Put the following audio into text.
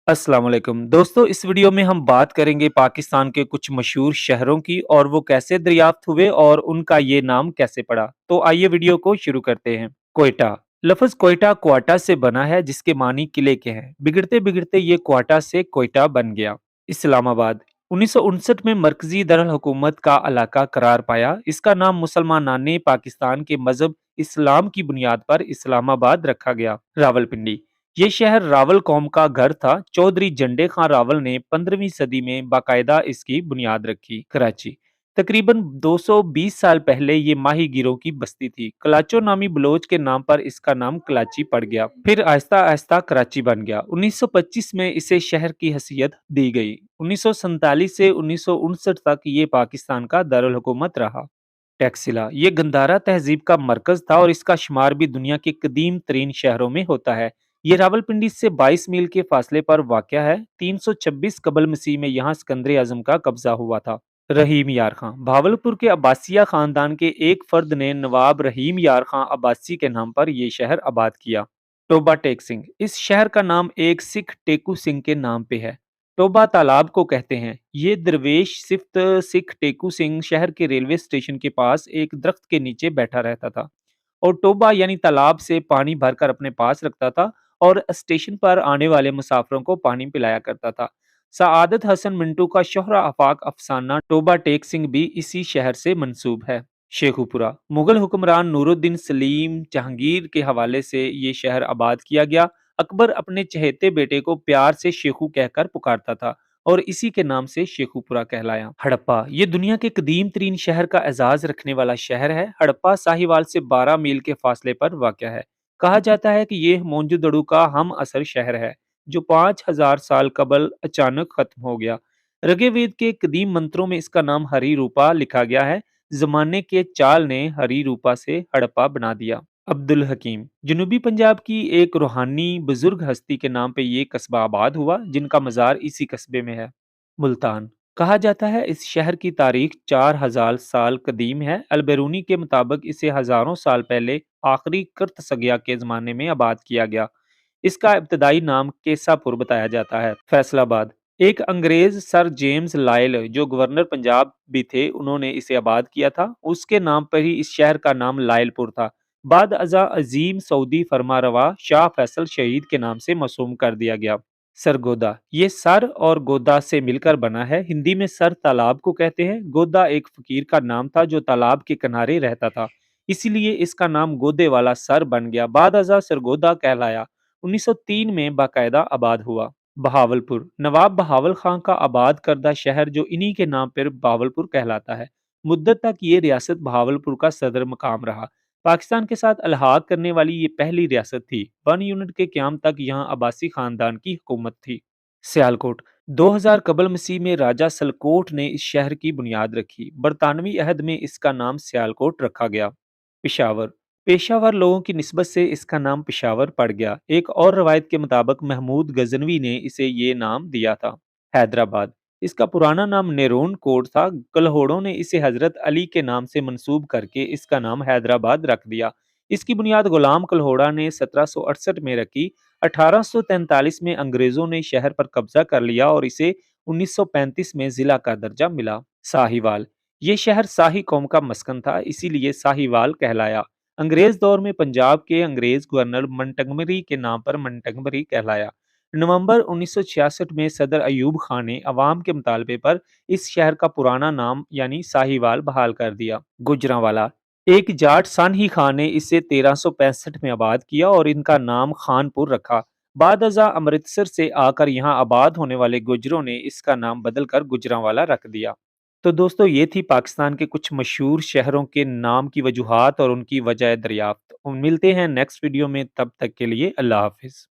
अस्सलाम वालेकुम दोस्तों, इस वीडियो में हम बात करेंगे पाकिस्तान के कुछ मशहूर शहरों की और वो कैसे दरियाफ्त हुए और उनका ये नाम कैसे पड़ा। तो आइए वीडियो को शुरू करते हैं। कोयटा। लफ्ज़ कोयटा क्वाटा से बना है जिसके मानी किले के हैं। बिगड़ते बिगड़ते ये क्वाटा से कोयटा बन गया। इस्लामाबाद। 1959 में मरकजी दरअल हुकूमत का इलाका करार पाया। इसका नाम मुसलमाना ने पाकिस्तान के मजहब इस्लाम की बुनियाद पर इस्लामाबाद रखा गया। रावलपिंडी। ये शहर रावल कौम का घर था। चौधरी झंडे खां रावल ने 15वीं सदी में बाकायदा इसकी बुनियाद रखी। कराची। तकरीबन 220 साल पहले ये माही गिरों की बस्ती थी। कलाचो नामी बलोच के नाम पर इसका नाम कलाची पड़ गया। फिर आहिस्ता आहिस्ता कराची बन गया। 1925 में इसे शहर की हैसियत दी गई। 1947 से 1959 तक ये पाकिस्तान का दारुल हुकूमत रहा। टैक्सिला ये गंधारा तहजीब का मरकज था और इसका शुमार भी दुनिया के कदीम तरीन शहरों में होता है। ये रावलपिंडी से 22 मील के फासले पर वाक़या है। 326 कबल मसीह में यहाँ सिकंदर आजम का कब्जा हुआ था। रहीम यार खां भावलपुर के अब्बासिया खानदान के एक फर्द ने नवाब रहीम यार खां अब्बासी के नाम पर यह शहर आबाद किया। टोबा टेक सिंह इस शहर का नाम एक सिख टेकू सिंह के नाम पे है। टोबा तालाब को कहते हैं। ये दरवेश सिफ्त सिख टेकू सिंह शहर के रेलवे स्टेशन के पास एक दरख्त के नीचे बैठा रहता था और टोबा यानी तालाब से पानी भरकर अपने पास रखता था और स्टेशन पर आने वाले मुसाफिरों को पानी पिलाया करता था। सआदत हसन मिंटू का शोहरा आफाक अफसाना टोबा टेक सिंह भी इसी शहर से मंसूब है। शेखुपुरा मुगल हुक्मरान नूरुद्दीन सलीम जहांगीर के हवाले से ये शहर आबाद किया गया। अकबर अपने चहेते बेटे को प्यार से शेखू कहकर पुकारता था और इसी के नाम से शेखुपुरा कहलाया। हड़प्पा ये दुनिया के कदीम तरीन शहर का एजाज रखने वाला शहर है। हड़प्पा साहिवाल से 12 मील के फासले पर वाक़या है। कहा जाता है कि ये मोनजोदड़ो का हम असर शहर है जो 5000 साल कबल अचानक खत्म हो गया। ऋग्वेद के कदीम मंत्रों में इसका नाम हरी रूपा लिखा गया है। जमाने के चाल ने हरी रूपा से हड़प्पा बना दिया। अब्दुल हकीम जनूबी पंजाब की एक रूहानी बुजुर्ग हस्ती के नाम पे ये कस्बा आबाद हुआ जिनका मज़ार इसी कस्बे में है। मुल्तान कहा जाता है इस शहर की तारीख 4000 साल कदीम है। अलबेरूनी के मुताबिक इसे हजारों साल पहले आखिरी कर्तसगिया के ज़माने में आबाद किया गया। इसका इब्तदाई नाम केसापुर बताया जाता है। फैसलाबाद एक अंग्रेज सर जेम्स लायल जो गवर्नर पंजाब भी थे उन्होंने इसे आबाद किया था। उसके नाम पर ही इस शहर का नाम लायलपुर था। बाद अज़ा अजीम सऊदी फरमारवा शाह फैसल शहीद के नाम से मसूम कर दिया गया। सरगोदा ये सर और गोदा से मिलकर बना है। हिंदी में सर तालाब को कहते हैं। गोदा एक फकीर का नाम था जो तालाब के किनारे रहता था, इसीलिए इसका नाम गोदे वाला सर बन गया। बाद अज़ा सरगोदा कहलाया। 1903 में बाकायदा आबाद हुआ। बहावलपुर नवाब बहावल खां का आबाद करदा शहर जो इन्हीं के नाम पर बहावलपुर कहलाता है। मुद्दत तक ये रियासत बहावलपुर का सदर मकाम रहा। पाकिस्तान के साथ अलहाक करने वाली ये पहली रियासत थी। 1 यूनिट के क्याम तक यहाँ अब्बासी खानदान की हुकूमत थी। सियालकोट 2000 कबल मसीह में राजा सलकोट ने इस शहर की बुनियाद रखी। बरतानवी अहद में इसका नाम सियालकोट रखा गया। पिशावर पेशावर लोगों की निस्बत से इसका नाम पिशावर पड़ गया। एक और रवायत के मुताबिक महमूद गजनवी ने इसे ये नाम दिया था। हैदराबाद इसका पुराना नाम नेरून कोट था। कल्होड़ों ने इसे हजरत अली के नाम से मंसूब करके इसका नाम हैदराबाद रख दिया। इसकी बुनियाद गुलाम कल्होड़ा ने 1768 में रखी। 1843 में अंग्रेजों ने शहर पर कब्जा कर लिया और इसे 1935 में जिला का दर्जा मिला। साहिवाल ये शहर शाही कौम का मस्कन था, इसीलिए साहिवाल कहलाया। अंग्रेज दौर में पंजाब के अंग्रेज गवर्नर मंटगमरी के नाम पर मंटगमरी कहलाया। नवंबर 1966 में सदर अयूब खान ने अवाम के मुतालबे पर इस शहर का पुराना नाम यानी साहिवाल बहाल कर दिया। गुजरांवाला एक जाट सानही खान ने इसे 1365 में आबाद किया और इनका नाम खानपुर रखा। बाद अज़ा अमृतसर से आकर यहाँ आबाद होने वाले गुजरों ने इसका नाम बदलकर गुजरांवाला रख दिया। तो दोस्तों ये थी पाकिस्तान के कुछ मशहूर शहरों के नाम की वजूहात और उनकी वजह दरियाफ्त। मिलते हैं नेक्स्ट वीडियो में, तब तक के लिए अल्लाह हाफिज़।